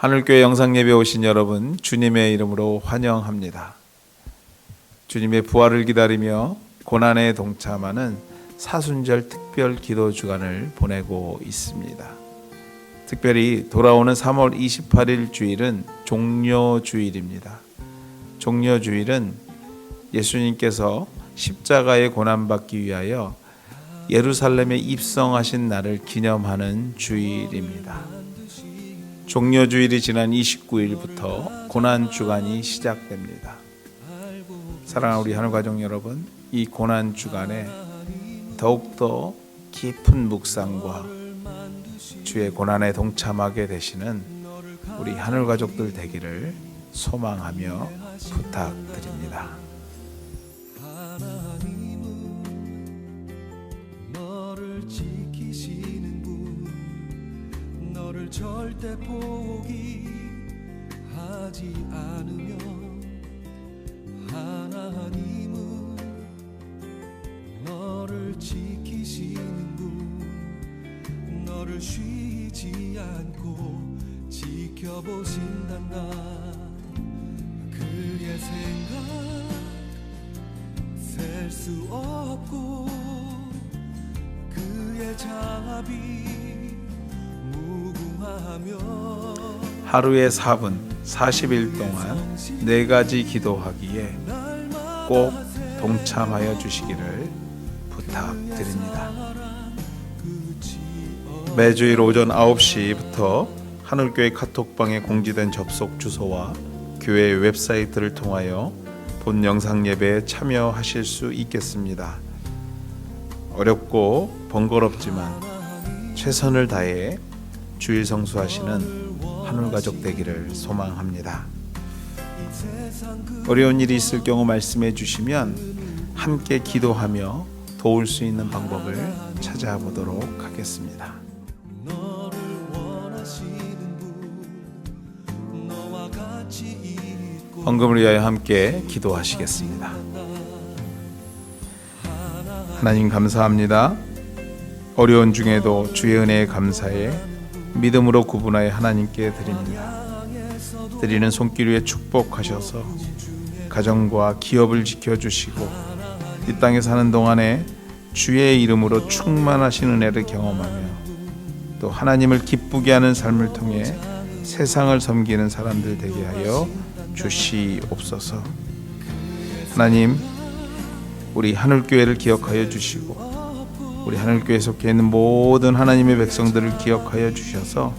하늘교회 영상예배 오신 여러분, 주님의 이름으로 환영합니다. 주님의 부활을 기다리며 고난에 동참하는 사순절 특별 기도 주간을 보내고 있습니다. 특별히 돌아오는 3월 28일 주일은 종려주일입니다. 종려주일은 예수님께서 십자가에 고난받기 위하여 예루살렘에 입성하신 날을 기념하는 주일입니다. 종려주일이 지난 29일부터 고난주간이 시작됩니다. 사랑하는 우리 하늘가족 여러분, 이 고난주간에 더욱더 깊은 묵상과 주의 고난에 동참하게 되시는 우리 하늘가족들 되기를 소망하며 부탁드립니다. 너를 지키시는 분, 너를 절대 포기하지 않으며, 하나님은 너를 지키시는 분, 너를 쉬지 않고 지켜보신단다. 그의 생각 셀 수 없고 그의 자비 무궁하며, 하루에 4분 40일 동안 4가지 기도하기에 꼭 동참하여 주시기를 부탁드립니다. 매주일 오전 9시부터 하늘교회 카톡방에 공지된 접속 주소와 교회 웹사이트를 통하여 본 영상 예배에 참여하실 수 있겠습니다. 어렵고 번거롭지만 최선을 다해 주일 성수하시는 하늘가족 되기를 소망합니다. 어려운 일이 있을 경우 말씀해 주시면 함께 기도하며 도울 수 있는 방법을 찾아보도록 하겠습니다. 헌금을 위하여 함께 기도하시겠습니다. 하나님 감사합니다. 어려운 중에도 주의 은혜에 감사해 믿음으로 구분하여 하나님께 드립니다. 드리는 손길 위에 축복하셔서 가정과 기업을 지켜주시고 이 땅에 사는 동안에 주의 이름으로 충만하신 은혜를 경험하며 또 하나님을 기쁘게 하는 삶을 통해 세상을 섬기는 사람들 되게 하여 주시옵소서. 하나님, 우리 하늘교회를 기억하여 주시고 우리 하늘교회에 속해 있는 모든 하나님의 백성들을 기억하여 주셔서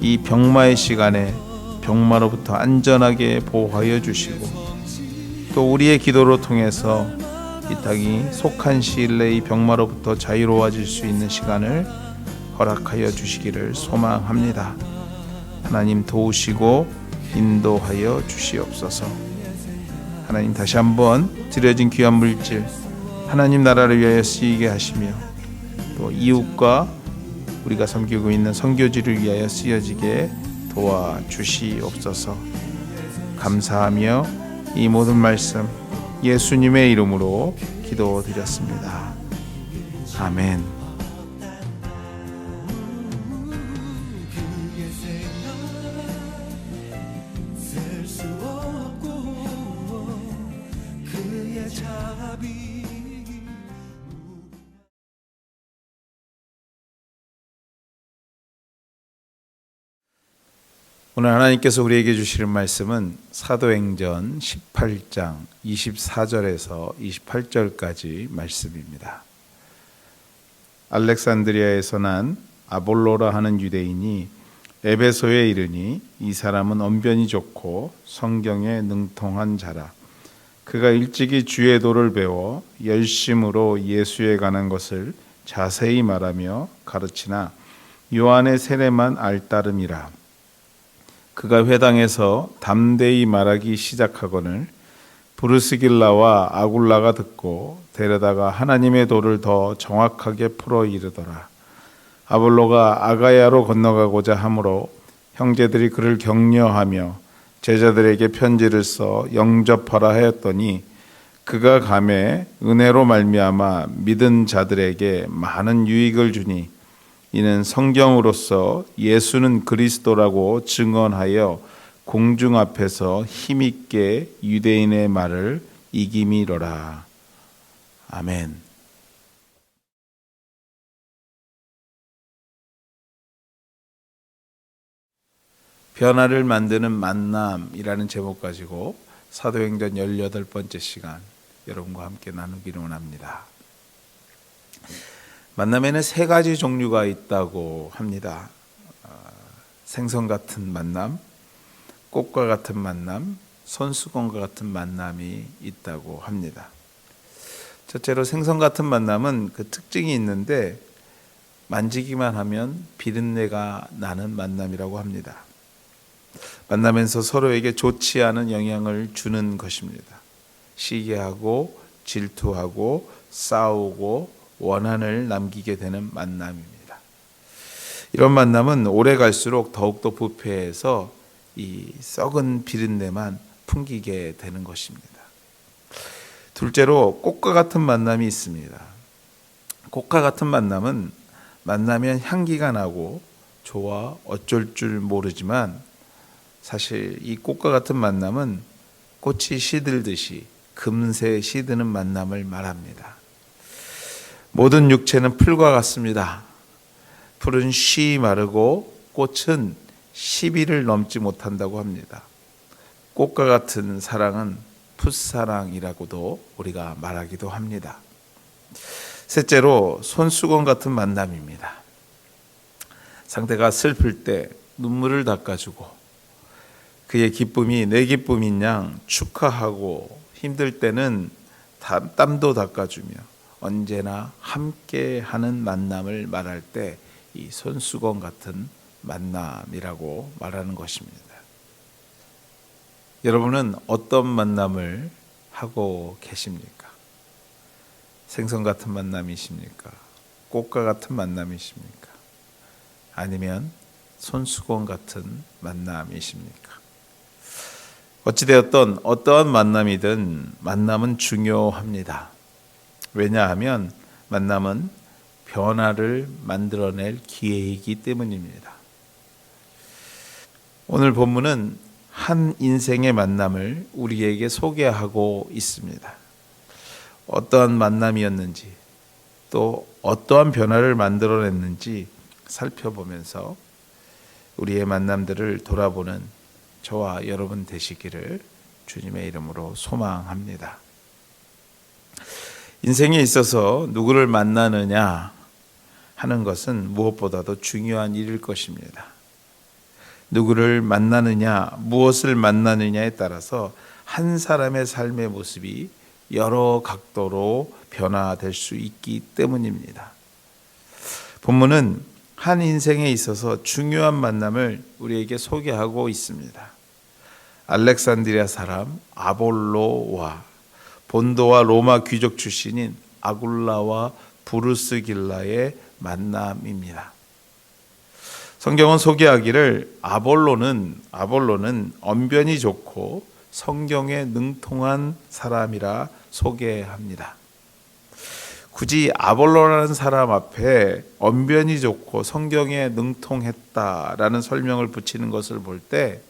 이 병마의 시간에 병마로부터 안전하게 보호하여 주시고 또 우리의 기도로 통해서 이 땅이 속한 시일 내에 이 병마로부터 자유로워질 수 있는 시간을 허락하여 주시기를 소망합니다. 하나님 도우시고 인도하여 주시옵소서. 하나님, 다시 한번 드려진 귀한 물질 하나님 나라를 위하여 쓰이게 하시며 또 이웃과 우리가 섬기고 있는 선교지를 위하여 쓰여지게 도와주시옵소서. 감사하며 이 모든 말씀 예수님의 이름으로 기도드렸습니다. 아멘. 오늘 하나님께서 우리에게 주시는 말씀은 사도행전 18장 24절에서 28절까지 말씀입니다. 알렉산드리아에서 난 아볼로라 하는 유대인이 에베소에 이르니 이 사람은 언변이 좋고 성경에 능통한 자라. 그가 일찍이 주의 도를 배워 열심으로 예수에 관한 것을 자세히 말하며 가르치나 요한의 세례만 알따름이라. 그가 회당에서 담대히 말하기 시작하거늘 브루스길라와 아굴라가 듣고 데려다가 하나님의 도를 더 정확하게 풀어 이르더라. 아볼로가 아가야로 건너가고자 하므로 형제들이 그를 격려하며 제자들에게 편지를 써 영접하라 하였더니 그가 감에 은혜로 말미암아 믿은 자들에게 많은 유익을 주니 이는 성경으로서 예수는 그리스도라고 증언하여 공중 앞에서 힘있게 유대인의 말을 이김이로라. 아멘. 변화를 만드는 만남이라는 제목 가지고 사도행전 18번째 시간 여러분과 함께 나누기를 원합니다. 만남에는 세 가지 종류가 있다고 합니다. 생선 같은 만남, 꽃과 같은 만남, 손수건과 같은 만남이 있다고 합니다. 첫째로 생선 같은 만남은 그 특징이 있는데 만지기만 하면 비린내가 나는 만남이라고 합니다. 만나면서 서로에게 좋지 않은 영향을 주는 것입니다. 시기하고 질투하고 싸우고 원한을 남기게 되는 만남입니다. 이런 만남은 오래 갈수록 더욱더 부패해서 이 썩은 비린내만 풍기게 되는 것입니다. 둘째로 꽃과 같은 만남이 있습니다. 꽃과 같은 만남은 만나면 향기가 나고 좋아 어쩔 줄 모르지만 사실 이 꽃과 같은 만남은 꽃이 시들듯이 금세 시드는 만남을 말합니다. 모든 육체는 풀과 같습니다. 풀은 쉬 마르고 꽃은 10일을 넘지 못한다고 합니다. 꽃과 같은 사랑은 풋사랑이라고도 우리가 말하기도 합니다. 셋째로 손수건 같은 만남입니다. 상대가 슬플 때 눈물을 닦아주고 그의 기쁨이 내 기쁨인 양 축하하고 힘들 때는 땀도 닦아주며 언제나 함께하는 만남을 말할 때 이 손수건 같은 만남이라고 말하는 것입니다. 여러분은 어떤 만남을 하고 계십니까? 생선 같은 만남이십니까? 꽃과 같은 만남이십니까? 아니면 손수건 같은 만남이십니까? 어찌되었던 어떠한 만남이든 만남은 중요합니다. 왜냐하면 만남은 변화를 만들어낼 기회이기 때문입니다. 오늘 본문은 한 인생의 만남을 우리에게 소개하고 있습니다. 어떠한 만남이었는지 또 어떠한 변화를 만들어냈는지 살펴보면서 우리의 만남들을 돌아보는 저와 여러분 되시기를 주님의 이름으로 소망합니다. 인생에 있어서 누구를 만나느냐 하는 것은 무엇보다도 중요한 일일 것입니다. 누구를 만나느냐, 무엇을 만나느냐에 따라서 한 사람의 삶의 모습이 여러 각도로 변화될 수 있기 때문입니다. 본문은 한 인생에 있어서 중요한 만남을 우리에게 소개하고 있습니다. 알렉산드리아 사람 아볼로와 본도와 로마 귀족 출신인 아굴라와 부르스길라의 만남입니다. 성경은 소개하기를 아볼로는 언변이 좋고 성경에 능통한 사람이라 소개합니다. 굳이 아볼로라는 사람 앞에 언변이 좋고 성경에 능통했다라는 설명을 붙이는 것을 볼 때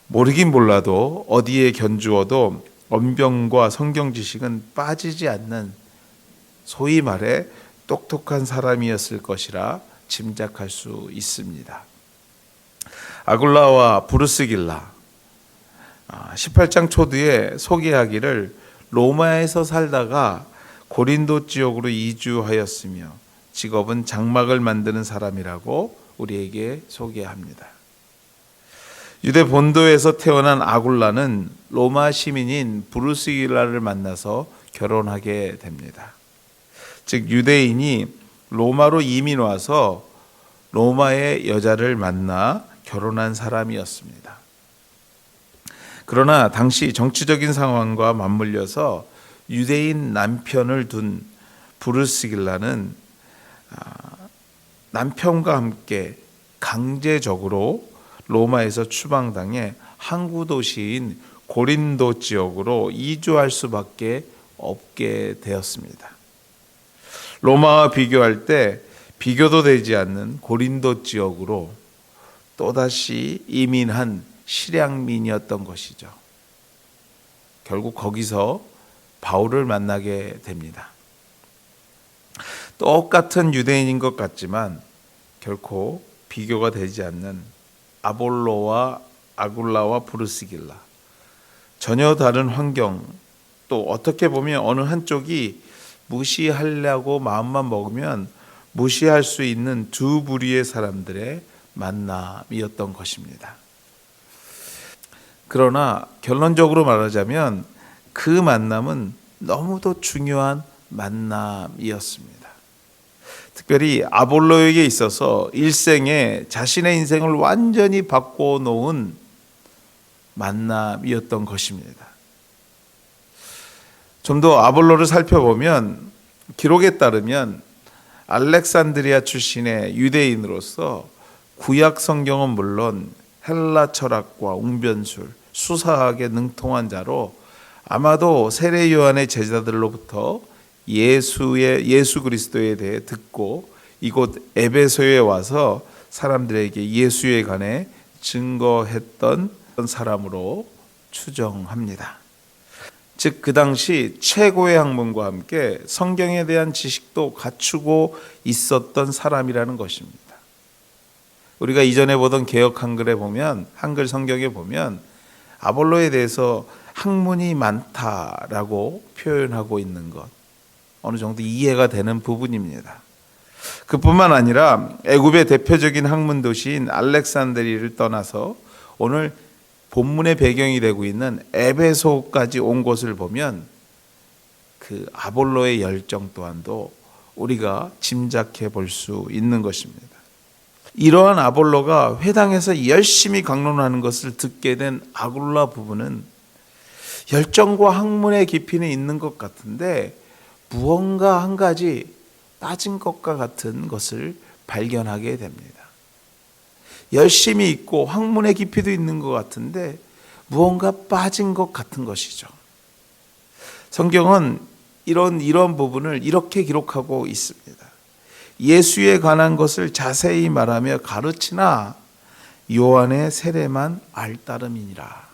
모르긴 몰라도 어디에 견주어도 언변과 성경 지식은 빠지지 않는 소위 말해 똑똑한 사람이었을 것이라 짐작할 수 있습니다. 아굴라와 부르스길라 18장 초두에 소개하기를 로마에서 살다가 고린도 지역으로 이주하였으며 직업은 장막을 만드는 사람이라고 우리에게 소개합니다. 유대 본도에서 태어난 아굴라는 로마 시민인 부르스길라를 만나서 결혼하게 됩니다. 즉 유대인이 로마로 이민 와서 로마의 여자를 만나 결혼한 사람이었습니다. 그러나 당시 정치적인 상황과 맞물려서 유대인 남편을 둔 부르스길라는 남편과 함께 강제적으로 로마에서 추방당해 항구 도시인 고린도 지역으로 이주할 수밖에 없게 되었습니다. 로마와 비교할 때 비교도 되지 않는 고린도 지역으로 또다시 이민한 실향민이었던 것이죠. 결국 거기서 바울을 만나게 됩니다. 똑같은 유대인인 것 같지만 결코 비교가 되지 않는 아볼로와 아굴라와 브루스길라, 전혀 다른 환경, 또 어떻게 보면 어느 한쪽이 무시하려고 마음만 먹으면 무시할 수 있는 두 부류의 사람들의 만남이었던 것입니다. 그러나 결론적으로 말하자면 그 만남은 너무도 중요한 만남이었습니다. 특별히 아볼로에게 있어서 일생에 자신의 인생을 완전히 바꿔놓은 만남이었던 것입니다. 좀 더 아볼로를 살펴보면 기록에 따르면 알렉산드리아 출신의 유대인으로서 구약 성경은 물론 헬라 철학과 웅변술, 수사학에 능통한 자로 아마도 세례 요한의 제자들로부터 예수 그리스도에 대해 듣고 이곳 에베소에 와서 사람들에게 예수에 관해 증거했던 사람으로 추정합니다. 즉 그 당시 최고의 학문과 함께 성경에 대한 지식도 갖추고 있었던 사람이라는 것입니다. 우리가 이전에 보던 개역 한글에 보면, 한글 성경에 보면 아볼로에 대해서 학문이 많다라고 표현하고 있는 것, 어느 정도 이해가 되는 부분입니다. 그뿐만 아니라 애굽의 대표적인 학문 도시인 알렉산드리를 떠나서 오늘 본문의 배경이 되고 있는 에베소까지 온 곳을 보면 그 아볼로의 열정 또한도 우리가 짐작해 볼 수 있는 것입니다. 이러한 아볼로가 회당에서 열심히 강론하는 것을 듣게 된 아굴라 부부는 열정과 학문의 깊이는 있는 것 같은데 무언가 한 가지 빠진 것과 같은 것을 발견하게 됩니다. 열심히 있고 학문의 깊이도 있는 것 같은데 무언가 빠진 것 같은 것이죠. 성경은 이런 부분을 이렇게 기록하고 있습니다. 예수에 관한 것을 자세히 말하며 가르치나 요한의 세례만 알따름이니라.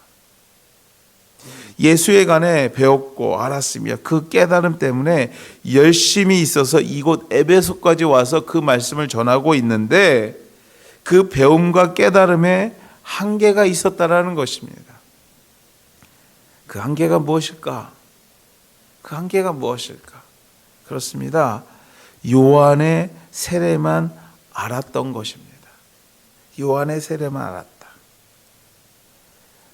예수에 관해 배웠고 알았으며 그 깨달음 때문에 열심히 있어서 이곳 에베소까지 와서 그 말씀을 전하고 있는데 그 배움과 깨달음에 한계가 있었다라는 것입니다. 그 한계가 무엇일까? 그 한계가 무엇일까? 그렇습니다. 요한의 세례만 알았던 것입니다. 요한의 세례만 알았다.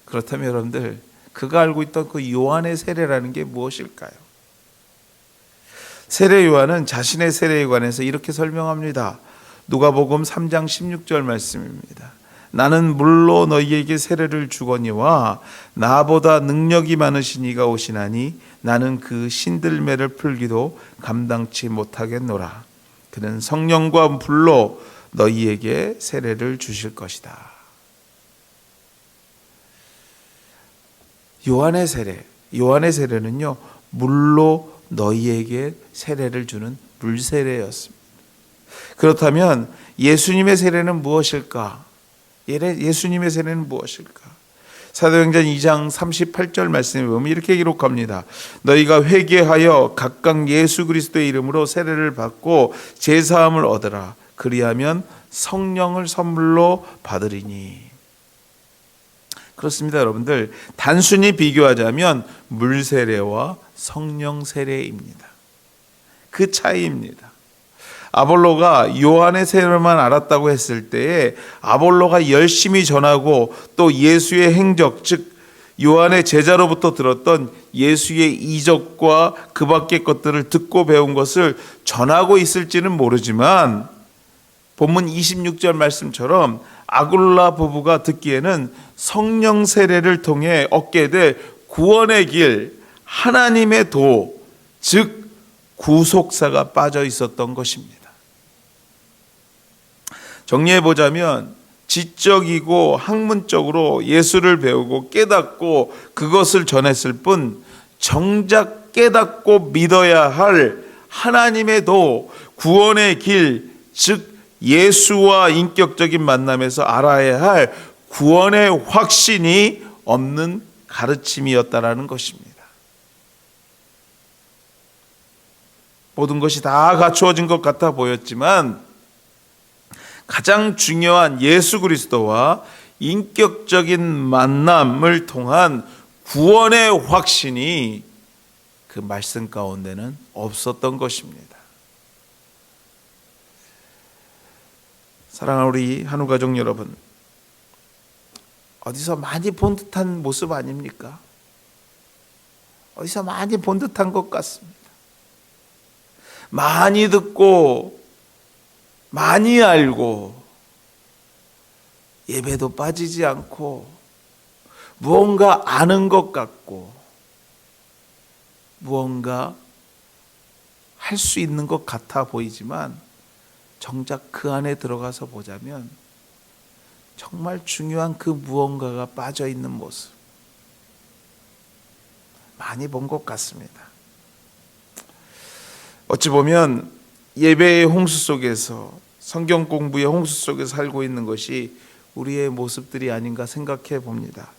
그렇다면 여러분들, 그가 알고 있던 그 요한의 세례라는 게 무엇일까요? 세례 요한은 자신의 세례에 관해서 이렇게 설명합니다. 누가복음 3장 16절 말씀입니다. 나는 물로 너희에게 세례를 주거니와 나보다 능력이 많으신 이가 오시나니 나는 그 신들매를 풀기도 감당치 못하겠노라. 그는 성령과 불로 너희에게 세례를 주실 것이다. 요한의 세례는요, 물로 너희에게 세례를 주는 물세례였습니다. 그렇다면 예수님의 세례는 무엇일까? 예수님의 세례는 무엇일까? 사도행전 2장 38절 말씀에 보면 이렇게 기록합니다. 너희가 회개하여 각각 예수 그리스도의 이름으로 세례를 받고 제사함을 얻으라. 그리하면 성령을 선물로 받으리니. 그렇습니다, 여러분들. 단순히 비교하자면 물세례와 성령 세례입니다. 그 차이입니다. 아볼로가 요한의 세례만 알았다고 했을 때에 아볼로가 열심히 전하고 또 예수의 행적, 즉 요한의 제자로부터 들었던 예수의 이적과 그 밖의 것들을 듣고 배운 것을 전하고 있을지는 모르지만 본문 26절 말씀처럼 아굴라 부부가 듣기에는 성령 세례를 통해 얻게 될 구원의 길, 하나님의 도, 즉 구속사가 빠져 있었던 것입니다. 정리해보자면 지적이고 학문적으로 예수를 배우고 깨닫고 그것을 전했을 뿐 정작 깨닫고 믿어야 할 하나님의 도, 구원의 길, 즉 예수와 인격적인 만남에서 알아야 할 구원의 확신이 없는 가르침이었다라는 것입니다. 모든 것이 다 갖추어진 것 같아 보였지만 가장 중요한 예수 그리스도와 인격적인 만남을 통한 구원의 확신이 그 말씀 가운데는 없었던 것입니다. 사랑하는 우리 한우가족 여러분, 어디서 많이 본 듯한 모습 아닙니까? 어디서 많이 본 듯한 것 같습니다. 많이 듣고 많이 알고 예배도 빠지지 않고 무언가 아는 것 같고 무언가 할 수 있는 것 같아 보이지만 정작 그 안에 들어가서 보자면 정말 중요한 그 무언가가 빠져 있는 모습 많이 본 것 같습니다. 어찌 보면 예배의 홍수 속에서 성경 공부의 홍수 속에서 살고 있는 것이 우리의 모습들이 아닌가 생각해 봅니다.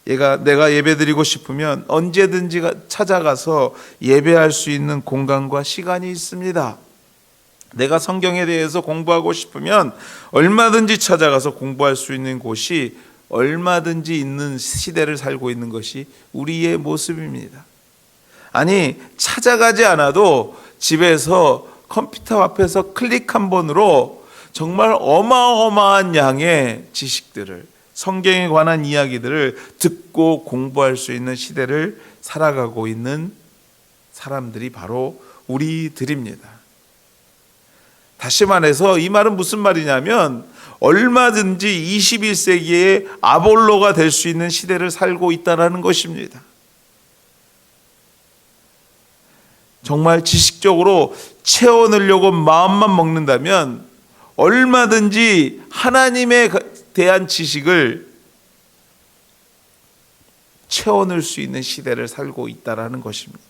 내가 예배드리고 싶으면 언제든지 찾아가서 예배할 수 있는 공간과 시간이 있습니다. 내가 성경에 대해서 공부하고 싶으면 얼마든지 찾아가서 공부할 수 있는 곳이 얼마든지 있는 시대를 살고 있는 것이 우리의 모습입니다. 아니, 찾아가지 않아도 집에서 컴퓨터 앞에서 클릭 한 번으로 정말 어마어마한 양의 지식들을, 성경에 관한 이야기들을 듣고 공부할 수 있는 시대를 살아가고 있는 사람들이 바로 우리들입니다. 다시 말해서 이 말은 무슨 말이냐면 얼마든지 21세기의 아볼로가 될 수 있는 시대를 살고 있다는 것입니다. 정말 지식적으로 채워넣으려고 마음만 먹는다면 얼마든지 하나님에 대한 지식을 채워넣을 수 있는 시대를 살고 있다는 것입니다.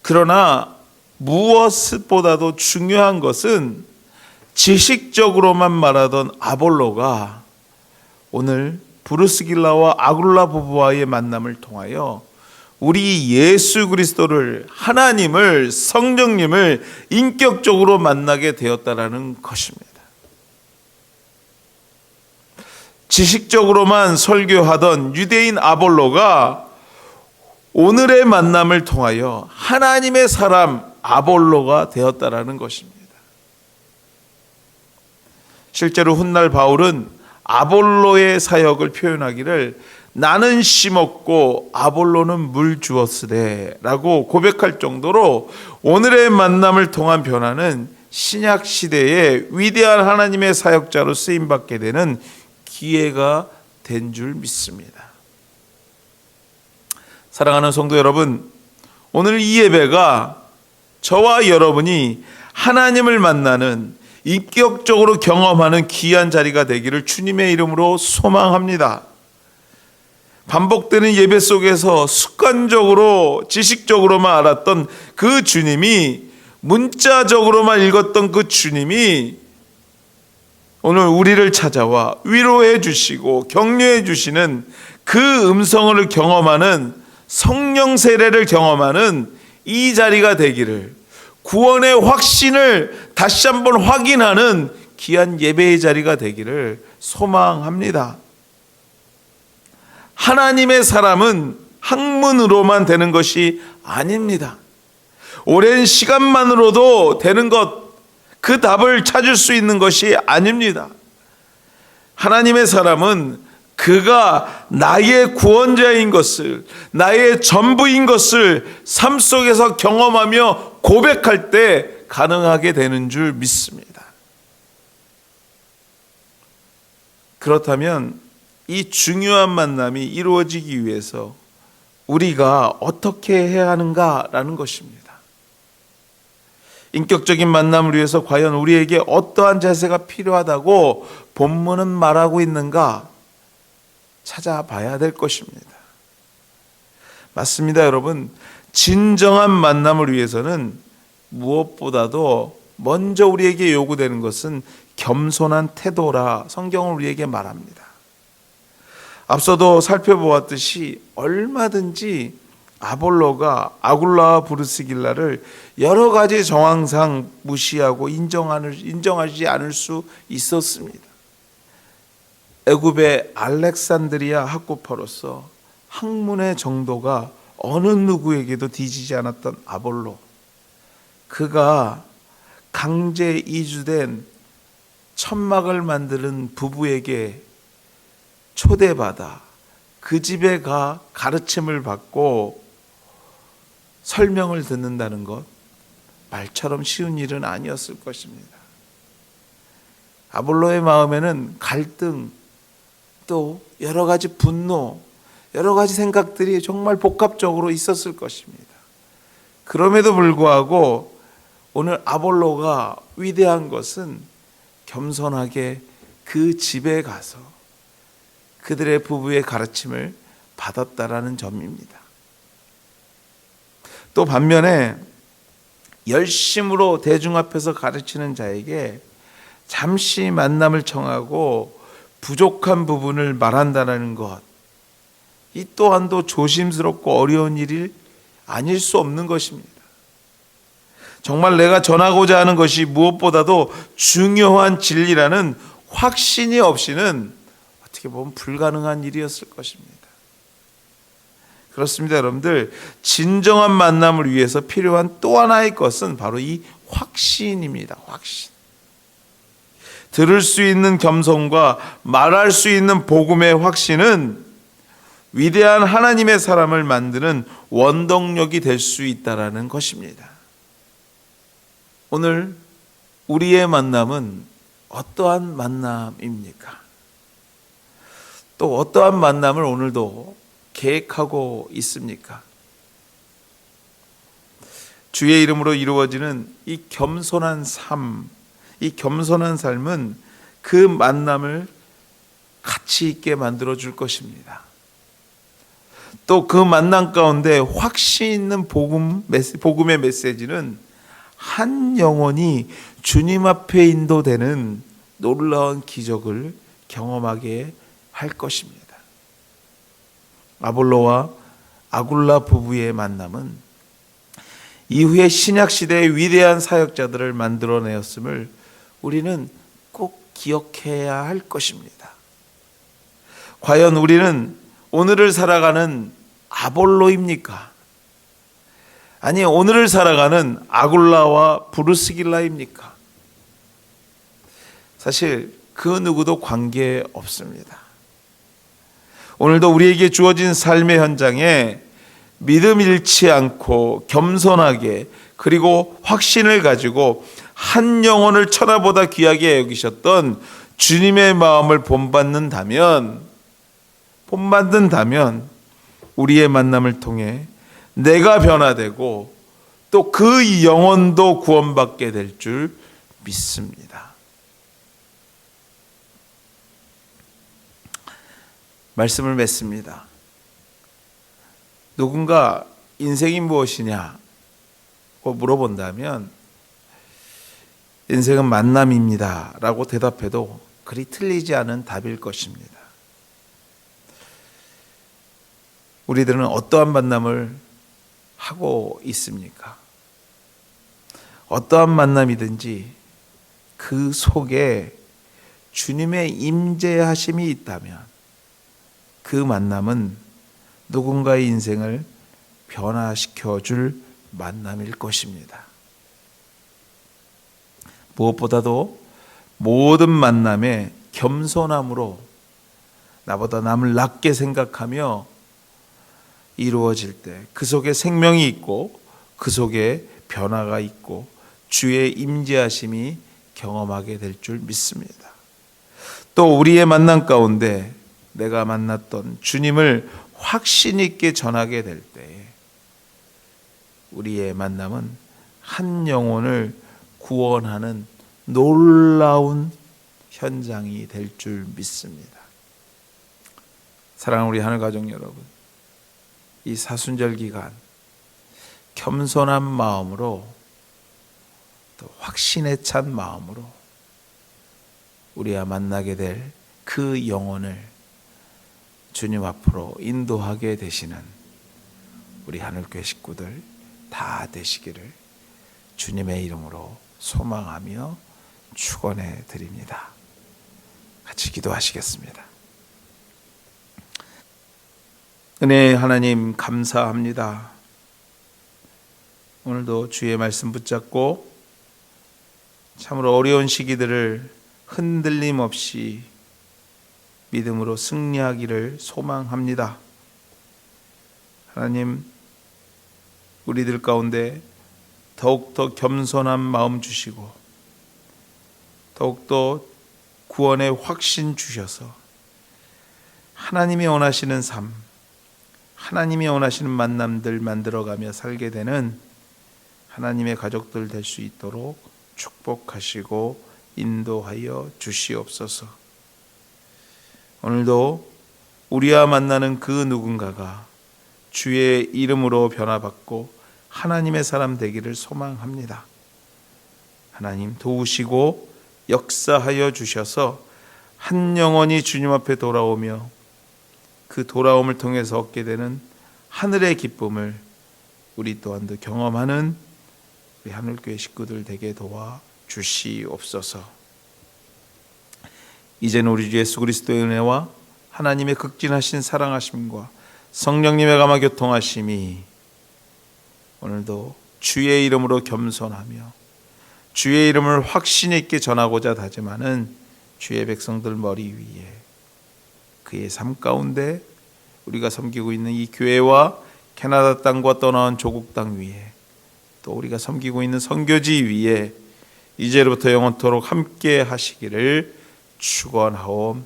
그러나 무엇보다도 중요한 것은 지식적으로만 말하던 아볼로가 오늘 브루스길라와 아굴라 부부와의 만남을 통하여 우리 예수 그리스도를, 하나님을, 성령님을 인격적으로 만나게 되었다라는 것입니다. 지식적으로만 설교하던 유대인 아볼로가 오늘의 만남을 통하여 하나님의 사람 아볼로가 되었다라는 것입니다. 실제로 훗날 바울은 아볼로의 사역을 표현하기를 나는 심었고 아볼로는 물 주었으되 라고 고백할 정도로 오늘의 만남을 통한 변화는 신약 시대의 위대한 하나님의 사역자로 쓰임받게 되는 기회가 된 줄 믿습니다. 사랑하는 성도 여러분, 오늘 이 예배가 저와 여러분이 하나님을 만나는, 인격적으로 경험하는 귀한 자리가 되기를 주님의 이름으로 소망합니다. 반복되는 예배 속에서 습관적으로 지식적으로만 알았던 그 주님이, 문자적으로만 읽었던 그 주님이 오늘 우리를 찾아와 위로해 주시고 격려해 주시는 그 음성을 경험하는, 성령 세례를 경험하는 이 자리가 되기를, 구원의 확신을 다시 한번 확인하는 귀한 예배의 자리가 되기를 소망합니다. 하나님의 사람은 학문으로만 되는 것이 아닙니다. 오랜 시간만으로도 되는 것, 그 답을 찾을 수 있는 것이 아닙니다. 하나님의 사람은 그가 나의 구원자인 것을, 나의 전부인 것을 삶 속에서 경험하며 고백할 때 가능하게 되는 줄 믿습니다. 그렇다면 이 중요한 만남이 이루어지기 위해서 우리가 어떻게 해야 하는가라는 것입니다. 인격적인 만남을 위해서 과연 우리에게 어떠한 자세가 필요하다고 본문은 말하고 있는가 찾아봐야 될 것입니다. 맞습니다, 여러분. 진정한 만남을 위해서는 무엇보다도 먼저 우리에게 요구되는 것은 겸손한 태도라 성경은 우리에게 말합니다. 앞서도 살펴보았듯이 얼마든지 아볼로가 아굴라와 브리스길라를 여러 가지 정황상 무시하고 인정하지 않을 수 있었습니다. 애굽의 알렉산드리아 학구파로서 학문의 정도가 어느 누구에게도 뒤지지 않았던 아볼로, 그가 강제 이주된 천막을 만드는 부부에게 초대받아 그 집에 가 가르침을 받고 설명을 듣는다는 것, 말처럼 쉬운 일은 아니었을 것입니다. 아볼로의 마음에는 갈등, 또 여러 가지 분노, 여러 가지 생각들이 정말 복합적으로 있었을 것입니다. 그럼에도 불구하고 오늘 아볼로가 위대한 것은 겸손하게 그 집에 가서 그들의 부부의 가르침을 받았다라는 점입니다. 또 반면에 열심으로 대중 앞에서 가르치는 자에게 잠시 만남을 청하고 부족한 부분을 말한다는 것, 이 또한도 조심스럽고 어려운 일이 아닐 수 없는 것입니다. 정말 내가 전하고자 하는 것이 무엇보다도 중요한 진리라는 확신이 없이는 어떻게 보면 불가능한 일이었을 것입니다. 그렇습니다, 여러분들. 진정한 만남을 위해서 필요한 또 하나의 것은 바로 이 확신입니다. 확신. 들을 수 있는 겸손과 말할 수 있는 복음의 확신은 위대한 하나님의 사람을 만드는 원동력이 될 수 있다라는 것입니다. 오늘 우리의 만남은 어떠한 만남입니까? 또 어떠한 만남을 오늘도 계획하고 있습니까? 주의 이름으로 이루어지는 이 겸손한 삶, 이 겸손한 삶은 그 만남을 가치 있게 만들어 줄 것입니다. 또 그 만남 가운데 확신 있는 복음의 메시지는 한 영혼이 주님 앞에 인도되는 놀라운 기적을 경험하게 할 것입니다. 아볼로와 아굴라 부부의 만남은 이후에 신약시대의 위대한 사역자들을 만들어내었음을 우리는 꼭 기억해야 할 것입니다. 과연 우리는 오늘을 살아가는 아볼로입니까? 아니, 오늘을 살아가는 아굴라와 브리스길라입니까? 사실 그 누구도 관계 없습니다. 오늘도 우리에게 주어진 삶의 현장에 믿음 잃지 않고 겸손하게 그리고 확신을 가지고 한 영혼을 천하보다 귀하게 여기셨던 주님의 마음을 본받는다면 우리의 만남을 통해 내가 변화되고 또 그 영혼도 구원받게 될 줄 믿습니다. 말씀을 맺습니다. 누군가 인생이 무엇이냐고 물어본다면 인생은 만남입니다 라고 대답해도 그리 틀리지 않은 답일 것입니다. 우리들은 어떠한 만남을 하고 있습니까? 어떠한 만남이든지 그 속에 주님의 임재하심이 있다면 그 만남은 누군가의 인생을 변화시켜 줄 만남일 것입니다. 무엇보다도 모든 만남에 겸손함으로 나보다 남을 낮게 생각하며 이루어질 때 그 속에 생명이 있고 그 속에 변화가 있고 주의 임재하심이 경험하게 될 줄 믿습니다. 또 우리의 만남 가운데 내가 만났던 주님을 확신 있게 전하게 될 때 우리의 만남은 한 영혼을 구원하는 놀라운 현장이 될 줄 믿습니다. 사랑하는 우리 하늘가족 여러분, 이 사순절 기간 겸손한 마음으로 또 확신에 찬 마음으로 우리와 만나게 될 그 영혼을 주님 앞으로 인도하게 되시는 우리 하늘교회 식구들 다 되시기를 주님의 이름으로 소망하며 축원해 드립니다. 같이 기도하시겠습니다. 은혜의 하나님 감사합니다. 오늘도 주의 말씀 붙잡고 참으로 어려운 시기들을 흔들림 없이 믿음으로 승리하기를 소망합니다. 하나님, 우리들 가운데 더욱더 겸손한 마음 주시고 더욱더 구원의 확신 주셔서 하나님이 원하시는 삶, 하나님이 원하시는 만남들 만들어가며 살게 되는 하나님의 가족들 될 수 있도록 축복하시고 인도하여 주시옵소서. 오늘도 우리와 만나는 그 누군가가 주의 이름으로 변화받고 하나님의 사람 되기를 소망합니다. 하나님 도우시고 역사하여 주셔서 한 영혼이 주님 앞에 돌아오며 그 돌아옴을 통해서 얻게 되는 하늘의 기쁨을 우리 또한도 경험하는 우리 하늘교회 식구들 되게 도와 주시옵소서. 이제는 우리 주 예수 그리스도의 은혜와 하나님의 극진하신 사랑하심과 성령님의 감화 교통하심이 오늘도 주의 이름으로 겸손하며 주의 이름을 확신 있게 전하고자 다짐하는 주의 백성들 머리 위에 그의 삶 가운데 우리가 섬기고 있는 이 교회와 캐나다 땅과 떠나온 조국 땅 위에 또 우리가 섬기고 있는 선교지 위에 이제로부터 영원토록 함께 하시기를 축원하옵나이다.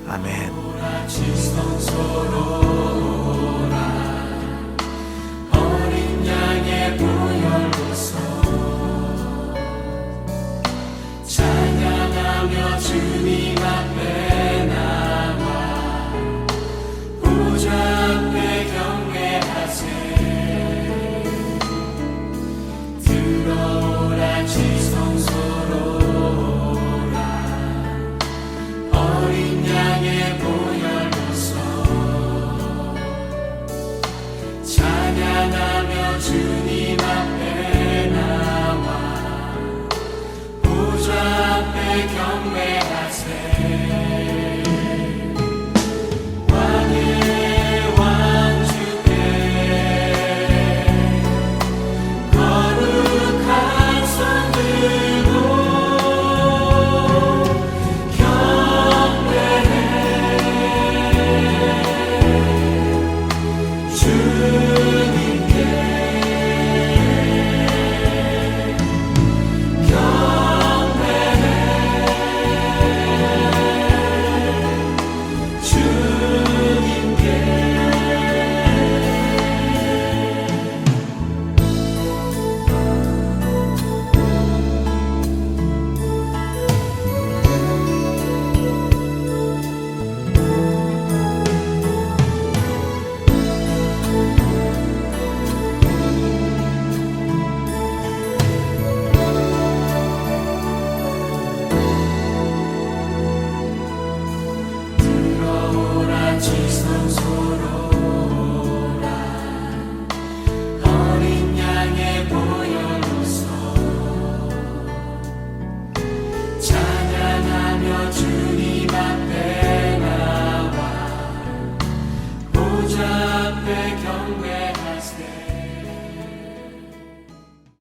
아멘. 어린 양의 보혈로서 찬양하며 주님 앞에 나와 보좌 앞에 경배하세. 들어오라 지성소로 어린 양의 보혈로서 찬양하며 주님 앞에 나와 보좌 앞에 경배하세. 왕의 왕 주께 거룩한 손 들고 앞에 경배